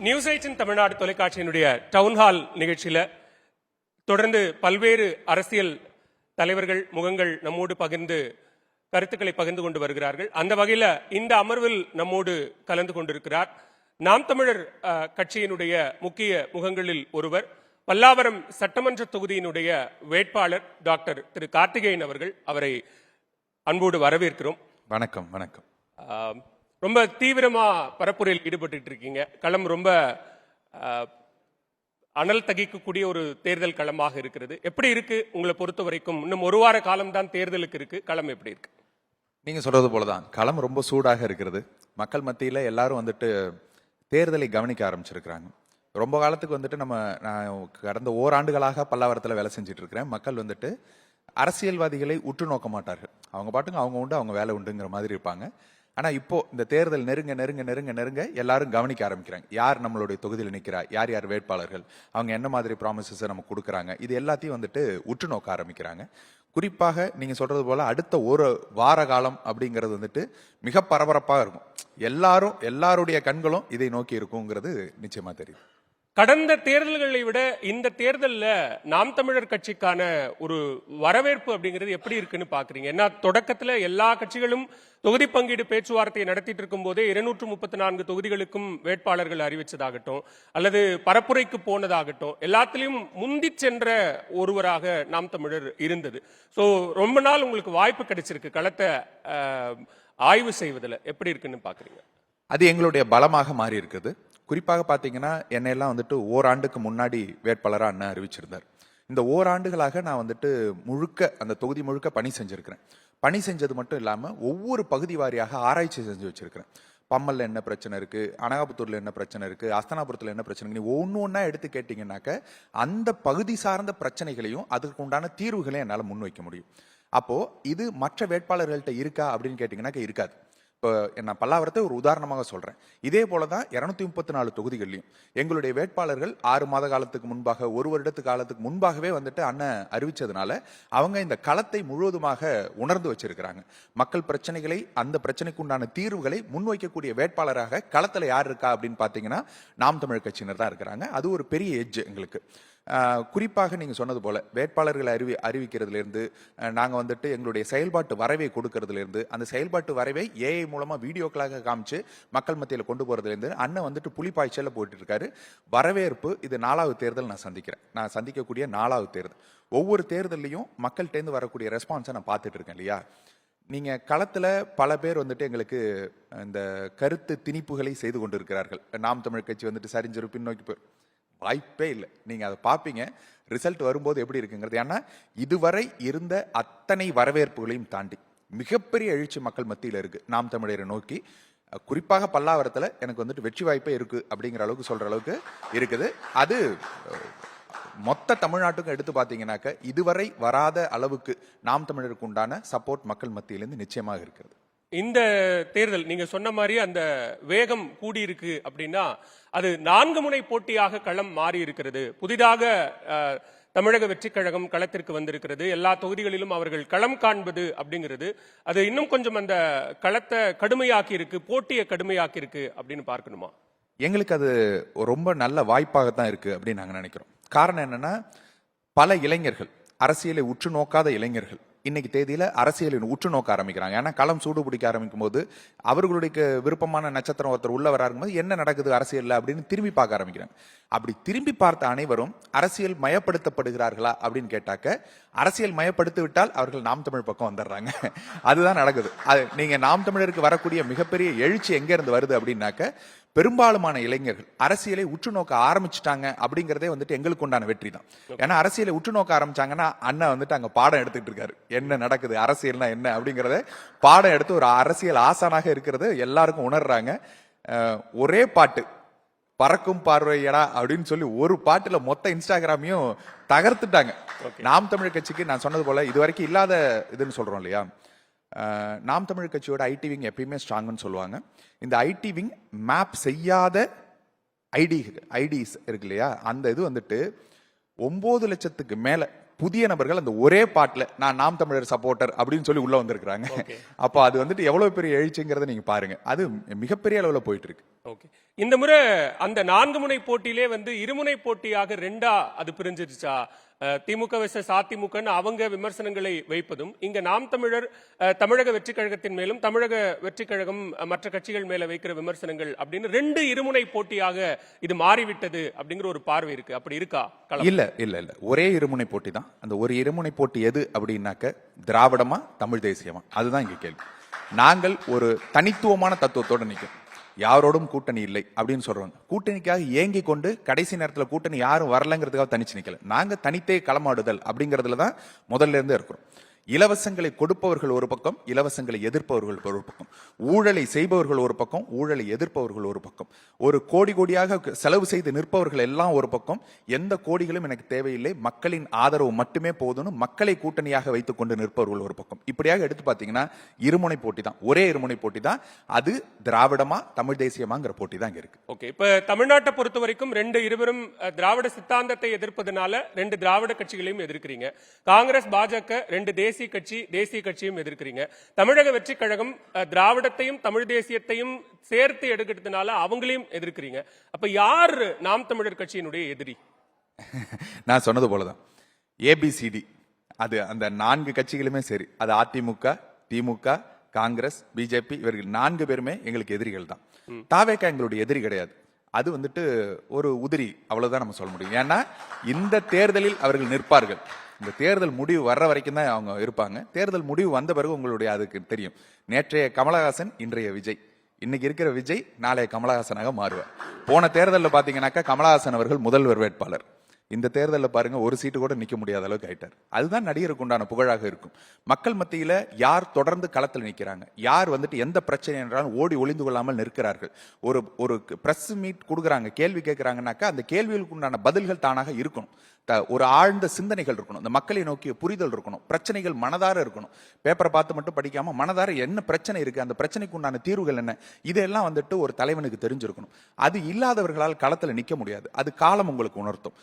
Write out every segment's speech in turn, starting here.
News 18 Tamil Nadu தொலைக்காட்சியினுடைய town hall நிகழ்ச்சியில தொடர்ந்து பல்வேறு அரசியல் தலைவர்கள் முகங்கள் நம்மோடு கருத்துக்களை பகிர்ந்து கொண்டு வருகிறார்கள். அந்த வகையில இந்த அமர்வில் நம்மோடு கலந்து கொண்டிருக்கிறார் நாம் தமிழர் கட்சியினுடைய முக்கிய முகங்களில் ஒருவர், பல்லாவரம் சட்டமன்ற தொகுதியினுடைய வேட்பாளர் டாக்டர் திரு கார்த்திகேயன் அவர்கள். அவரை அன்போடு வரவேற்கிறோம். வணக்கம். வணக்கம். ரொம்ப தீவிரமா பரப்புரையில் ஈடுபட்டு இருக்கீங்க. களம் ரொம்ப அனல் தகிக்கக்கூடிய ஒரு தேர்தல் களமாக இருக்கிறது. எப்படி இருக்கு உங்களை பொறுத்த வரைக்கும்? இன்னும் ஒரு வார காலம் தான் தேர்தலுக்கு இருக்கு. களம் எப்படி இருக்கு? நீங்க சொல்றது போலதான் களம் ரொம்ப சூடாக இருக்கிறது. மக்கள் மத்தியில எல்லாரும் தேர்தலை கவனிக்க ஆரம்பிச்சிருக்கிறாங்க. ரொம்ப காலத்துக்கு நான் கடந்த ஓராண்டுகளாக பல்லாவரத்தில் வேலை செஞ்சுட்டு இருக்கிறேன். மக்கள் அரசியல்வாதிகளை உற்று நோக்க மாட்டார்கள். அவங்க பாட்டுங்க அவங்க உண்டு, அவங்க வேலை உண்டுங்கிற மாதிரி இருப்பாங்க. ஆனா இப்போ இந்த தேர்தல் நெருங்க நெருங்க நெருங்க நெருங்க எல்லாரும் கவனிக்க ஆரம்பிக்கிறாங்க. யார் நம்மளுடைய தொகுதியில் நிற்கிறா, யார் யார் வேட்பாளர்கள், அவங்க என்ன மாதிரி ப்ராமிசஸ் நம்ம கொடுக்குறாங்க, இது எல்லாத்தையும் உற்று நோக்க ஆரம்பிக்கிறாங்க. குறிப்பாக நீங்க சொல்றது போல அடுத்த ஒரு வார காலம் அப்படிங்கிறது மிக பரபரப்பாக இருக்கும். எல்லாருடைய கண்களும் இதை நோக்கி இருக்குங்கிறது நிச்சயமா தெரியும். கடந்த தேர்தல்களை விட இந்த தேர்தலில் நாம் தமிழர் கட்சிக்கான ஒரு வரவேற்பு அப்படிங்கிறது எப்படி இருக்குன்னு பாக்குறீங்க? ஏன்னா தொடக்கத்துல எல்லா கட்சிகளும் தொகுதி பங்கீடு பேச்சுவார்த்தையை நடத்திட்டு இருக்கும் போதே 234 தொகுதிகளுக்கும் வேட்பாளர்கள் அறிவிச்சதாகட்டும் அல்லது பரப்புரைக்கு போனதாகட்டும் எல்லாத்திலையும் முந்தி சென்ற ஒருவராக நாம் தமிழர் இருந்தது. ஸோ ரொம்ப நாள் உங்களுக்கு வாய்ப்பு கிடைச்சிருக்கு களத்தை ஆய்வு செய்வதில். எப்படி இருக்குன்னு பாக்குறீங்க? அது எங்களுடைய பலமாக மாறி இருக்குது. குறிப்பாக பார்த்தீங்கன்னா என்னையெல்லாம் ஓராண்டுக்கு முன்னாடி வேட்பாளராக அண்ணன் அறிவிச்சிருந்தார். இந்த ஓராண்டுகளாக நான் முழுக்க அந்த தொகுதி முழுக்க பணி செஞ்சிருக்கிறேன். பணி செஞ்சது மட்டும் இல்லாமல் ஒவ்வொரு பகுதி வாரியாக ஆராய்ச்சி செஞ்சு வச்சிருக்கிறேன். பம்மல்ல என்ன பிரச்சனை இருக்கு, அனகாபுத்தூர்ல என்ன பிரச்சனை இருக்கு, அஸ்தானாபுரத்துல என்ன பிரச்சனை, நீ ஒன்னா எடுத்து கேட்டீங்கன்னாக்க அந்த பகுதி சார்ந்த பிரச்சனைகளையும் அதுக்கு உண்டான தீர்வுகளையும் என்னால் முன்வைக்க முடியும். அப்போ இது மற்ற வேட்பாளர்கள்ட்ட இருக்கா அப்படின்னு கேட்டீங்கன்னாக்க இருக்காது. இப்போ நான் பல்லாவரத்தை ஒரு உதாரணமாக சொல்றேன். இதே போலதான் 234 தொகுதிகள்லையும் எங்களுடைய வேட்பாளர்கள் 6 மாத காலத்துக்கு முன்பாக, ஒரு வருடத்து காலத்துக்கு முன்பாகவே அண்ணன் அறிவிச்சதுனால அவங்க இந்த களத்தை முழுவதுமாக உணர்ந்து வச்சிருக்கிறாங்க. மக்கள் பிரச்சனைகளை, அந்த பிரச்சனைக்கு உண்டான தீர்வுகளை முன்வைக்கக்கூடிய வேட்பாளராக களத்துல யார் இருக்கா அப்படின்னு பாத்தீங்கன்னா நாம் தமிழர் கட்சியினர் தான் இருக்கிறாங்க. அது ஒரு பெரிய எட்ஜ் எங்களுக்கு. குறிப்பாக நீங்க சொன்னது போல வேட்பாளர்களை அறிவிக்கிறதுல இருந்து நாங்க எங்களுடைய செயல்பாட்டு வரைவை கொடுக்கறதுல இருந்து அந்த செயல்பாட்டு வரைவை ஏஐ மூலமா வீடியோக்களாக காமிச்சு மக்கள் மத்தியில் கொண்டு போறதுல இருந்து அண்ணன் புலிப்பாய்ச்சல போயிட்டு இருக்காரு. வரவேற்பு. இது 4வது தேர்தல் நான் சந்திக்கக்கூடிய 4வது தேர்தல். ஒவ்வொரு தேர்தலையும் மக்கள்கிட்ட வரக்கூடிய ரெஸ்பான்ஸை நான் பார்த்துட்டு இருக்கேன் இல்லையா. நீங்க களத்துல பல பேர் எங்களுக்கு இந்த கருத்து திணிப்புகளை செய்து கொண்டிருக்கிறார்கள். நாம் தமிழ் கட்சி சரிஞ்சிரு, பின்னோக்கி போய் வாய்ப்பே இல்லை. நீங்க அதை பார்ப்பீங்க, ரிசல்ட் வரும்போது எப்படி இருக்குங்கிறது. ஏன்னா இதுவரை இருந்த அத்தனை வரவேற்புகளையும் தாண்டி மிகப்பெரிய எழுச்சி மக்கள் மத்தியில் இருக்கு நாம் தமிழரை நோக்கி. குறிப்பாக பல்லாவரத்துல எனக்கு வெற்றி வாய்ப்பே இருக்கு அப்படிங்கிற அளவுக்கு சொல்ற அளவுக்கு இருக்குது. அது மொத்த தமிழ்நாட்டுக்கும் எடுத்து பார்த்தீங்கன்னாக்க இதுவரை வராத அளவுக்கு நாம் தமிழருக்கு உண்டான சப்போர்ட் மக்கள் மத்தியிலிருந்து நிச்சயமாக இருக்கிறது. இந்த தேர்தல் நீங்க சொன்ன மாதிரி அந்த வேகம் கூடியிருக்கு அப்படின்னா அது 4 முனை போட்டியாக களம் மாறி இருக்கிறது. புதிதாக தமிழக வெற்றி கழகம் களத்திற்கு வந்திருக்கிறது. எல்லா தொகுதிகளிலும் அவர்கள் களம் காண்பது அப்படிங்கிறது அது இன்னும் கொஞ்சம் அந்த களத்தை கடுமையாக்கி இருக்கு, போட்டியை கடுமையாக்கி இருக்கு அப்படின்னு பார்க்கணுமா? எங்களுக்கு அது ரொம்ப நல்ல வாய்ப்பாகத்தான் இருக்கு அப்படின்னு நாங்க நினைக்கிறோம். காரணம் என்னன்னா, பல இளைஞர்கள், அரசியலை உற்று நோக்காத இளைஞர்கள் இன்னைக்கு தேதியில அரசியலை உற்று நோக்க ஆரம்பிக்கிறாங்க. ஏன்னா களம் சூடு பிடிக்க ஆரம்பிக்கும் போது அவர்களுடைய விருப்பமான நட்சத்திரம் ஒருத்தர் உள்ள வர இருக்கும்போது என்ன நடக்குது அரசியல்ல அப்படின்னு திரும்பி பார்க்க ஆரம்பிக்கிறாங்க. அப்படி திரும்பி பார்த்த அனைவரும் அரசியல் மயப்படுத்தப்படுகிறார்களா அப்படின்னு கேட்டாக்க, அரசியல் மயப்படுத்தி விட்டால் அவர்கள் நாம் தமிழ் பக்கம் வந்துடுறாங்க. அதுதான் நடக்குது. அது நீங்க நாம் தமிழருக்கு வரக்கூடிய மிகப்பெரிய எழுச்சி எங்க இருந்து வருது அப்படின்னாக்க, பெரும்பாலுமான இளைஞர்கள் அரசியலை உற்று நோக்க ஆரம்பிச்சுட்டாங்க அப்படிங்கறதே எங்களுக்கு உண்டான வெற்றி தான். ஏன்னா அரசியலை உற்று நோக்க ஆரம்பிச்சாங்கன்னா அண்ணன் அங்க பாடம் எடுத்துட்டு இருக்காரு. என்ன நடக்குது, அரசியல்னா என்ன அப்படிங்கறத பாடம் எடுத்து ஒரு அரசியல் ஆசானாக இருக்கிறது எல்லாருக்கும் உணர்றாங்க. ஒரே பாட்டு பறக்கும் பார்வையடா அப்படின்னு சொல்லி ஒரு பாட்டுல மொத்த இன்ஸ்டாகிராமையும் தகர்த்துட்டாங்க. நாம் தமிழர் கட்சிக்கு நான் சொன்னது போல இதுவரைக்கும் இல்லாத இதுன்னு சொல்றோம் இல்லையா. நாம் தமிழ் கட்சியோட ஐடி விங் எப்பயுமே ஸ்ட்ராங்னு சொல்லுவாங்க. இந்த ஐடி விங் மேப் செய்யாத ஐடிஸ் இருக்கு இல்லையா, அந்த இது 9 லட்சத்துக்கு மேல புதிய நபர்கள் அந்த ஒரே பாட்டுல நான் நாம் தமிழர் சப்போர்ட்டர் அப்படின்னு சொல்லி உள்ள வந்திருக்கிறாங்க. அப்போ அது வந்துட்டு எவ்வளவு பெரிய எழுச்சிங்கிறத நீங்க பாருங்க. அது மிகப்பெரிய அளவுல போயிட்டு இருக்கு. ஓகே, இந்த முறை அந்த 4 முனை போட்டியிலே இருமுனை போட்டியாக 2ஆ அது பிரிஞ்சிருச்சா? திமுக வெர்சஸ் அதிமுக அவங்க விமர்சனங்களை வைப்பதும், இங்க நாம் தமிழர் தமிழக வெற்றி கழகத்தின் மேலும் தமிழக வெற்றி கழகம் மற்ற கட்சிகள் மேல வைக்கிற விமர்சனங்கள் அப்படின்னு 2 இருமுனை போட்டியாக இது மாறிவிட்டது அப்படிங்கிற ஒரு பார்வை இருக்கு. அப்படி இருக்கா? இல்ல இல்ல இல்ல, ஒரே இருமுனை போட்டி தான். அந்த ஒரு இருமுனை போட்டி எது அப்படின்னாக்க திராவிடமா தமிழ் தேசியமா, அதுதான் இங்க கேள்வி. நாங்கள் ஒரு தனித்துவமான தத்துவத்தோட நிற்கும். யாரோடும் கூட்டணி இல்லை அப்படின்னு சொல்றாங்க. கூட்டணிக்காக ஏங்கி கொண்டு கடைசி நேரத்தில் கூட்டணி யாரும் வரலங்கிறதுக்காக தனிச்சு நிக்கல. நாங்க தனித்தே களமாடுதல் அப்படிங்கறதுல தான் முதல்ல இருந்தே இருக்கிறோம். இலவசங்களை கொடுப்பவர்கள் ஒரு பக்கம், இலவசங்களை எதிர்ப்பவர்கள் ஒரு பக்கம், ஊழலை செய்பவர்கள் ஒரு பக்கம், ஊழலை எதிர்ப்பவர்கள் ஒரு பக்கம், ஒரு கோடி கோடியாக செலவு செய்து நிற்பவர்கள் எல்லாம் ஒரு பக்கம். எந்த கோடிகளும் எனக்கு தேவையில்லை, மக்களின் ஆதரவு மட்டுமே போதும்னு மக்களை கூட்டணியாக வைத்துக் கொண்டு நிற்பவர்கள் ஒரு பக்கம். இப்படியாக எடுத்து பாத்தீங்கன்னா இருமுனை போட்டி தான், ஒரே இருமுனை போட்டி தான். அது திராவிடமா தமிழ் தேசியமாங்கிற போட்டி தான் இங்க இருக்கு. ஓகே, இப்ப தமிழ்நாட்டை பொறுத்த வரைக்கும் இருவரும் திராவிட சித்தாந்தத்தை எதிர்ப்பதனால 2 திராவிட கட்சிகளையும் எதிர்க்கிறீங்க. காங்கிரஸ் பாஜக 2 தேசிய கட்சியும் எதிர்க்கிறீங்க. தமிழக வெற்றி கழகம் திராவிடத்தையும் தமிழ் தேசியத்தையும் சேர்த்து எடுக்கிறதுனால அவங்களையும் எதிர்க்கிறீங்க. அப்ப யார் நாம் தமிழர் கட்சியினுடைய எதிரி? நான் சொன்னது போலதான் ஏபிசிடி, அது அந்த 4 கட்சிகளுமே சரி, அது அதிமுக, திமுக, காங்கிரஸ், பிஜேபி, இவர்கள் 4 பேருமே எங்களுக்கு எதிரிகள் தான். தாவேகா எங்களுடைய எதிரி கிடையாது. அது ஒரு உதிரி, அவ்வளவுதான் நம்ம சொல்ல முடியும். ஏன்னா இந்த தேர்தலில் அவர்கள் நிற்பார்கள். இந்த தேர்தல் முடிவு வர்ற வரைக்கும் தான் அவங்க இருப்பாங்க. தேர்தல் முடிவு வந்த பிறகு உங்களுடைய அதுக்கு தெரியும். நேற்றைய கமலஹாசன், இன்றைய விஜய். இன்னைக்கு இருக்கிற விஜய் நாளைய கமலஹாசனாக மாறுவார். போன தேர்தலில் பாத்தீங்கன்னாக்கா கமலஹாசன் அவர்கள் முதல்வர் வேட்பாளர். இந்த தேர்தலில் பாருங்க, ஒரு சீட்டு கூட நிக்க முடியாத அளவுக்கு ஆயிட்டார். அதுதான் நடிகருக்கு உண்டான புகழாக இருக்கும். மக்கள் மத்தியில யார் தொடர்ந்து களத்தில் நிற்கிறாங்க, யார் எந்த பிரச்சனை என்றாலும் ஓடி ஒளிந்து கொள்ளாமல் நிற்கிறார்கள். ஒரு பிரஸ் மீட் கொடுக்குறாங்க, கேள்வி கேட்கிறாங்கன்னாக்கா அந்த கேள்விகளுக்கு உண்டான பதில்கள் தானாக இருக்கணும். ஒரு ஆழ்ந்த சிந்தனைகள் இருக்கணும், இந்த மக்களை நோக்கிய புரிதல் இருக்கணும், பிரச்சனைகள் மனதார இருக்கணும். பேப்பரை பார்த்து மட்டும் படிக்காம மனதார என்ன பிரச்சனை இருக்கு, அந்த பிரச்சனைக்கு உண்டான தீர்வுகள் என்ன, இதெல்லாம் ஒரு தலைவனுக்கு தெரிஞ்சிருக்கணும். அது இல்லாதவர்களால் களத்துல நிக்க முடியாது. அது காலம் உங்களுக்கு உணர்த்தும்.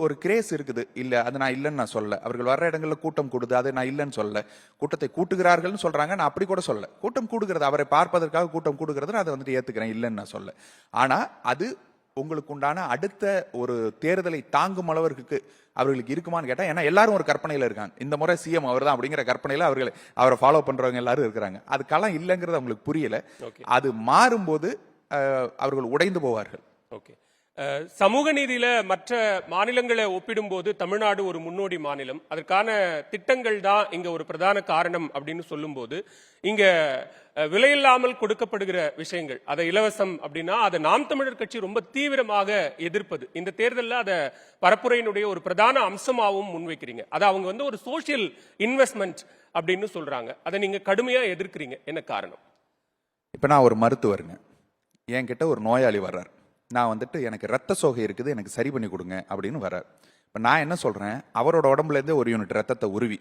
ஒரு கிரேஸ் இருக்குது இல்ல, அது நான் இல்லைன்னு நான் சொல்ல. அவர்கள் வர்ற இடங்கள்ல கூட்டம் கூடுது, அது நான் இல்லைன்னு சொல்ல. கூட்டத்தை கூட்டுகிறார்கள் சொல்றாங்க, நான் அப்படி கூட சொல்ல. கூட்டம் கூடுகிறது, அவரை பார்ப்பதற்காக கூட்டம் கூடுகிறது, அதை ஏத்துக்கிறேன், இல்லைன்னு நான் சொல்ல. ஆனா அது உங்களுக்கு உண்டான அடுத்த ஒரு தேர்தலை தாங்கும் அளவிற்கு அவர்களுக்கு இருக்குமான்னு கேட்டா, ஏன்னா எல்லாரும் ஒரு கற்பனையில இருக்காங்க. இந்த முறை சிஎம் அவர் தான் அப்படிங்கிற கற்பனையில அவரை ஃபாலோ பண்றவங்க எல்லாரும் இருக்கிறாங்க. அது களம் இல்லைங்கிறது அவங்களுக்கு புரியல. அது மாறும்போது அவர்கள் உடைந்து போவார்கள். ஓகே, சமூக நீதியில மற்ற மாநிலங்களை ஒப்பிடும்போது தமிழ்நாடு ஒரு முன்னோடி மாநிலம். அதற்கான திட்டங்கள் தான் இங்க ஒரு பிரதான காரணம் அப்படின்னு சொல்லும்போது, இங்க விலையில்லாமல் கொடுக்கப்படுகிற விஷயங்கள், அதை இலவசம் அப்படின்னா அதை நாம் தமிழர் கட்சி ரொம்ப தீவிரமாக எதிர்ப்பது. இந்த தேர்தலில் அதை பரப்புரையினுடைய ஒரு பிரதான அம்சமாகவும் முன்வைக்கிறீங்க. அதை அவங்க ஒரு சோசியல் இன்வெஸ்ட்மெண்ட் அப்படின்னு சொல்றாங்க. அதை நீங்க கடுமையா எதிர்க்கிறீங்க, என்ன காரணம்? இப்ப நான் ஒரு மருத்துவருங்க, என்கிட்ட ஒரு நோயாளி வர்றார். நான் எனக்கு ரத்த சோகை இருக்குது, எனக்கு சரி பண்ணி கொடுங்க அப்படின்னு வர்றார். இப்ப நான் என்ன சொல்றேன், அவரோட உடம்புல இருந்தே ஒரு யூனிட் ரத்தத்தை உருவி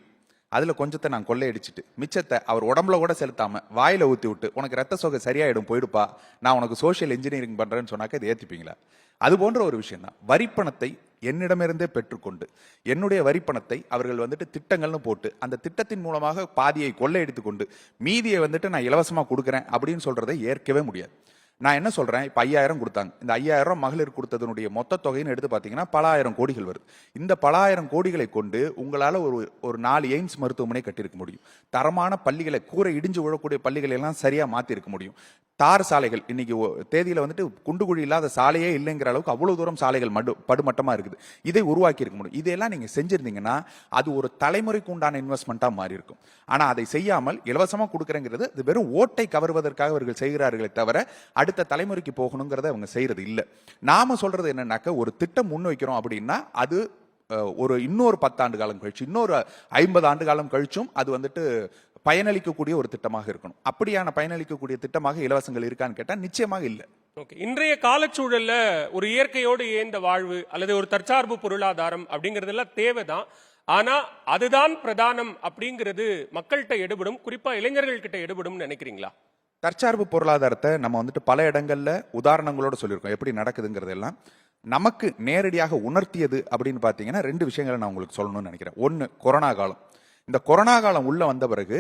அதுல கொஞ்சத்தை நான் கொள்ளையடிச்சிட்டு மிச்சத்தை அவர் உடம்புல கூட செலுத்தாம வாயில ஊத்தி விட்டு, உனக்கு ரத்த சோகை சரியாயிடும் போயிடுப்பா, நான் உனக்கு சோசியல் இன்ஜினியரிங் பண்றேன்னு சொன்னாக்க இதை ஏத்துப்பீங்களா? அது போன்ற ஒரு விஷயம் தான். வரிப்பணத்தை என்னிடமிருந்தே பெற்றுக்கொண்டு என்னுடைய வரிப்பணத்தை அவர்கள் திட்டங்கள்னு போட்டு அந்த திட்டத்தின் மூலமாக பாதியை கொள்ளையடித்துக் கொண்டு மீதியை நான் இலவசமா கொடுக்குறேன் அப்படின்னு சொல்றதை ஏற்கவே முடியாது. நான் என்ன சொல்றேன், இப்ப 5000 கொடுத்தாங்க. இந்த 5000 மகளிர் கொடுத்ததனுடைய மொத்த தொகைன்னு எடுத்து பாத்தீங்கன்னா பல ஆயிரம் கோடிகள் வருது. இந்த பல ஆயிரம் கோடிகளை கொண்டு உங்களால ஒரு 4 எய்ம்ஸ் மருத்துவமனை கட்டியிருக்க முடியும். தரமான பள்ளிகளை, கூரை இடிஞ்சு விழக்கூடிய பள்ளிகளை எல்லாம் சரியா மாத்தி இருக்க முடியும். தார் சாலைகள், இன்னைக்கு தேதியில குண்டுகுழி இல்லாத சாலையே இல்லைங்கிற அளவுக்கு அவ்வளவு தூரம் சாலைகள் படுமட்டமா இருக்குது. இதை உருவாக்கி இருக்க முடியும். இதெல்லாம் நீங்க செஞ்சிருந்தீங்கன்னா அது ஒரு தலைமுறைக்கு உண்டான இன்வெஸ்ட்மெண்டா மாறி இருக்கும். ஆனா அதை செய்யாமல் இலவசமா கொடுக்கறங்கிறது அது வெறும் ஓட்டை கவர்வதற்காக அவர்கள் செய்கிறார்களே தவிர அடுத்த தலைமுறைக்கு போகணுங்கிறத அவங்க செய்யறது இல்ல. நாம சொல்றது என்னன்னாக்க, ஒரு திட்டம் முன்வைக்கிறோம் அப்படின்னா அது இன்னொரு 10 ஆண்டு காலம் கழிச்சு, இன்னொரு 50 ஆண்டு காலம் கழிச்சும் அது பயனளிக்கக்கூடிய ஒரு திட்டமாக இருக்கணும். அப்படியான பயனளிக்கக்கூடிய திட்டமாக இலவசங்கள் இருக்கான்னு கேட்டா நிச்சயமாக இல்ல. இன்றைய காலச்சூழல்ல ஒரு இயற்கையோடு ஏந்த வாழ்வு அல்லது ஒரு தற்சார்பு பொருளாதாரம் அப்படிங்கறதெல்லாம் தேவைதான். ஆனா அதுதான் பிரதானம் அப்படிங்கிறது மக்கள்கிட்ட எடுபடும், குறிப்பா இளைஞர்கள் கிட்ட எடுபடும் நினைக்கிறீங்களா? தற்சார்பு பொருளாதாரத்தை நம்ம பல இடங்கள்ல உதாரணங்களோட சொல்லியிருக்கோம், எப்படி நடக்குதுங்கிறது எல்லாம். நமக்கு நேரடியாக உணர்த்தியது அப்படின்னு பார்த்தீங்கன்னா 2 விஷயங்களை நான் உங்களுக்கு சொல்லணும்னு நினைக்கிறேன். ஒன்று, கொரோனா காலம். இந்த கொரோனா காலம் உள்ள வந்த பிறகு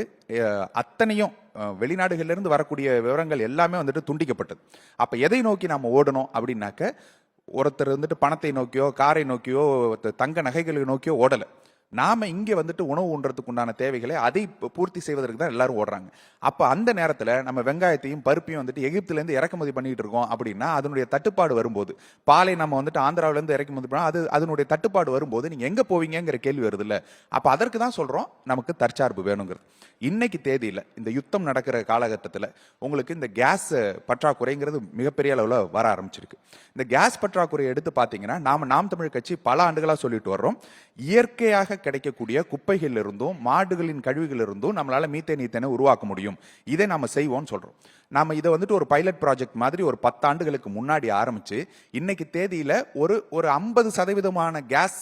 அத்தனையும் வெளிநாடுகளிலிருந்து வரக்கூடிய விவரங்கள் எல்லாமே வந்துட்டு துண்டிக்கப்பட்டது. அப்ப எதை நோக்கி நாம ஓடணும் அப்படின்னாக்க, ஒருத்தர் வந்துட்டு பணத்தை நோக்கியோ காரை நோக்கியோ தங்க நகைகளை நோக்கியோ ஓடல. நாம இங்க வந்துட்டு உணவு உண்றதுக்கு உண்டான தேவைகளை அதை பூர்த்தி செய்வதற்கு தான் எல்லாரும் ஓடுறாங்க. அப்ப அந்த நேரத்துல நம்ம வெங்காயத்தையும் பருப்பையும் வந்துட்டு எகிப்துல இருந்து இறக்குமதி பண்ணிட்டு இருக்கோம் அப்படின்னா அதனுடைய தட்டுப்பாடு வரும்போது, பாலை நம்ம வந்துட்டு ஆந்திராவில இருந்து இறக்குமதி பண்ணா அது அதனுடைய தட்டுப்பாடு வரும்போது நீங்க எங்க போவீங்கிற கேள்வி வருது இல்ல. அப்ப அதற்கு தான் சொல்றோம் நமக்கு தற்சார்பு வேணுங்கிறது. இன்னைக்கு தேதியில இந்த யுத்தம் நடக்கிற காலகட்டத்தில் உங்களுக்கு இந்த கேஸ் பற்றாக்குறைங்கிறது மிகப்பெரிய அளவுல வர ஆரம்பிச்சிருக்கு. இந்த கேஸ் பற்றாக்குறையை எடுத்து பாத்தீங்கன்னா நாம் தமிழ் கட்சி பல ஆண்டுகளா சொல்லிட்டு வர்றோம், இயற்கையாக கிடைக்கக்கூடிய குப்பைகள் இருந்தும் மாடுகளின் கழிவுகள் இருந்தும் நம்மளால மீத்தேன் ஈத்தேனை உருவாக்க முடியும், இதை நாம செய்வோம்னு சொல்றோம். நாம இதை வந்துட்டு ஒரு பைலட் ப்ராஜெக்ட் மாதிரி ஒரு 10 ஆண்டுகளுக்கு முன்னாடி ஆரம்பிச்சு இன்னைக்கு தேதியில ஒரு 50% கேஸ்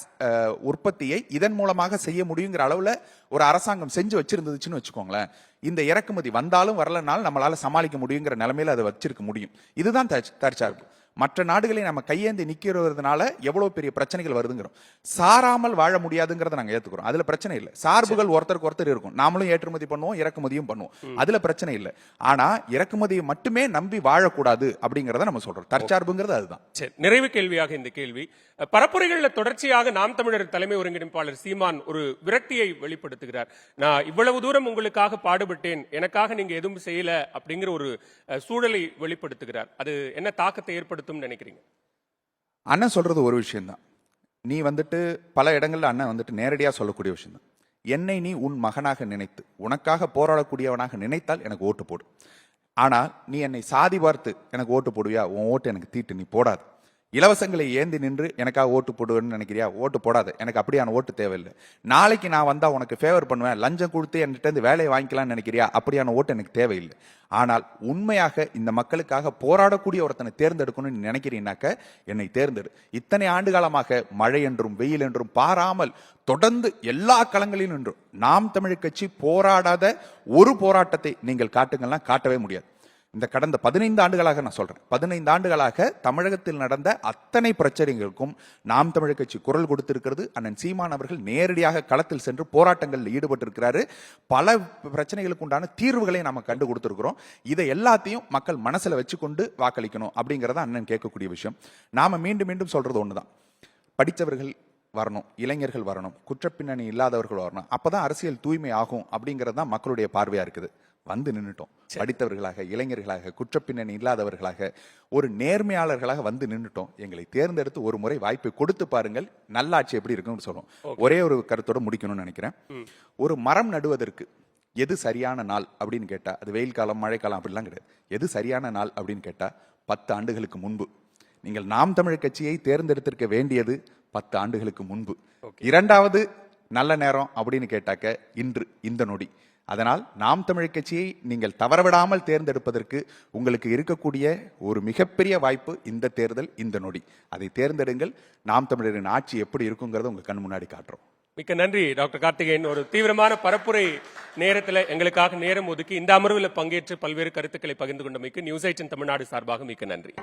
உற்பத்தியை இதன் மூலமாக செய்ய முடியுங்கிற அளவுல ஒரு அரசாங்கம் செஞ்சு வச்சிருந்துச்சுன்னு வச்சுக்கோங்களேன். இந்த இறக்குமதி வந்தாலும் வரலனாலும் நம்மளால சமாளிக்க முடியுங்கிற நிலைமையில அதை வச்சிருக்க முடியும். இதுதான் தற்சார்பு. மற்ற நாடுகளை நம்ம கையேந்தி நிக்கிறதுனால எவ்வளவு பெரிய பிரச்சனைகள் வருதுங்கிறோம். சாராமல் வாழ முடியாதுங்கிறத நாங்க ஏத்துக்கிறோம். அதுல பிரச்சனை இல்லை. சார்புகள் ஒருத்தருக்கு ஒருத்தர் இருக்கும். நாமளும் ஏற்றுமதி பண்ணுவோம், இறக்குமதியும் பண்ணுவோம். அதுல பிரச்சனை இல்லை. ஆனா இறக்குமதியை மட்டுமே நம்பி வாழக்கூடாது அப்படிங்கறத நம்ம சொல்றோம். தற்சார்புங்கிறது அதுதான். சரி, நிறைவு கேள்வியாக இந்த கேள்வி, பரப்புரைகள்ல தொடர்ச்சியாக நாம் தமிழர் தலைமை ஒருங்கிணைப்பாளர் சீமான் ஒரு விரக்தியை வெளிப்படுத்துகிறார். நான் இவ்வளவு தூரம் உங்களுக்காக பாடுபட்டேன், எனக்காக நீங்க எதுவும் செய்யல அப்படிங்கிற ஒரு சூழலை வெளிப்படுத்துகிறார். அது என்ன தாக்கத்தை ஏற்படுத்தும் நினைக்கிறீங்க? அண்ணன் சொல்றது ஒரு விஷயம் தான். நீ வந்துட்டு பல இடங்கள்ல அண்ணன் வந்துட்டு நேரடியா சொல்லக்கூடிய விஷயம் தான். என்னை நீ உன் மகனாக நினைத்து உனக்காக போராடக்கூடியவனாக நினைத்தால் எனக்கு ஓட்டு போடு. ஆனா நீ என்னை சாதி பார்த்து எனக்கு ஓட்டு போடுவியா, உன் ஓட்டு எனக்கு தீட்டு, நீ போடாது. இலவசங்களை ஏந்தி நின்று எனக்காக ஓட்டு போடுவேன்னு நினைக்கிறியா, ஓட்டு போடாது. எனக்கு அப்படியான ஓட்டு தேவையில்லை. நாளைக்கு நான் வந்தா உனக்கு ஃபேவர் பண்ணுவேன், லஞ்சம் கொடுத்து என்கிட்ட இருந்து வேலையை வாங்கிக்கலாம்னு நினைக்கிறியா, அப்படியான ஓட்டு எனக்கு தேவையில்லை. ஆனால் உண்மையாக இந்த மக்களுக்காக போராடக்கூடிய ஒருத்தனை தேர்ந்தெடுக்கணும்னு நீ நினைக்கிறீனாக்க என்னை தேர்ந்தெடு. இத்தனை ஆண்டு காலமாக மழை என்றும் வெயில் என்றும் பாராமல் தொடர்ந்து எல்லா களங்களிலும் நின்றும் நாம் தமிழ் கட்சி போராடாத ஒரு போராட்டத்தை நீங்கள் காட்டுங்கள்லாம் காட்டவே முடியாது. இந்த கடந்த 15 ஆண்டுகளாக நான் சொல்றேன், 15 ஆண்டுகளாக தமிழகத்தில் நடந்த அத்தனை பிரச்சனைகளுக்கும் நாம் தமிழர் கட்சி குரல் கொடுத்திருக்கிறது. அண்ணன் சீமான் அவர்கள் நேரடியாக களத்தில் சென்று போராட்டங்களில் ஈடுபட்டிருக்கிறாரு. பல பிரச்சனைகளுக்கு உண்டான தீர்வுகளை நாம கண்டு கொடுத்திருக்கிறோம். இதை எல்லாத்தையும் மக்கள் மனசுல வச்சுக்கொண்டு வாக்களிக்கணும் அப்படிங்கறத அண்ணன் கேட்கக்கூடிய விஷயம். நாம மீண்டும் மீண்டும் சொல்றது ஒண்ணுதான், படித்தவர்கள் வரணும், இளைஞர்கள் வரணும், குற்றப்பின்னணி இல்லாதவர்கள் வரணும், அப்பதான் அரசியல் தூய்மை ஆகும் அப்படிங்கிறது தான் மக்களுடைய பார்வையா இருக்குது. வந்து நின்னுட்டோம். படித்தவர்களாக, இளைஞர்களாக, குற்றப்பின்னணி இல்லாதவர்களாக, ஒரு நேர்மையாளர்களாக வந்து நின்னுட்டோம். எங்களை தேர்ந்தெடுத்து ஒரு முறை வாய்ப்பை கொடுத்து பாருங்கள், நல்லாட்சி எப்படி இருக்குன்னு சொல்றோம். ஒரே ஒரு கருத்தோட முடிக்கணும்னு நினைக்கிறேன். ஒரு மரம் நடுவதற்கு எது சரியான நாள் அப்படின்னு கேட்டா, அது வெயில் காலம் மழை காலம் அப்படிலாம் கிடையாது. எது சரியான நாள் அப்படின்னு கேட்டா 10 ஆண்டுகளுக்கு முன்பு. நீங்கள் நாம் தமிழ் கட்சியை தேர்ந்தெடுத்திருக்க வேண்டியது 10 ஆண்டுகளுக்கு முன்பு. இரண்டாவது நல்ல நேரம் அப்படின்னு கேட்டாக்க இன்று, இந்த நொடி. அதனால் நாம் தமிழ் கட்சியை நீங்கள் தவறவிடாமல் தேர்ந்தெடுப்பதற்கு உங்களுக்கு இருக்கக்கூடிய ஒரு மிகப்பெரிய வாய்ப்பு இந்த தேர்தல், இந்த நொடி. அதை தேர்ந்தெடுங்கள். நாம் தமிழரின் ஆட்சி எப்படி இருக்குங்கிறத உங்க கண் முன்னாடி காட்டுறோம். மிக்க நன்றி டாக்டர் கார்த்திகேயன். ஒரு தீவிரமான பரப்புரை நேரத்தில் எங்களுக்காக நேரம் ஒதுக்கி இந்த அமர்வில் பங்கேற்று பல்வேறு கருத்துக்களை பகிர்ந்து கொண்டமைக்கு நியூஸ் 18 தமிழ்நாடு சார்பாக மிக்க நன்றி.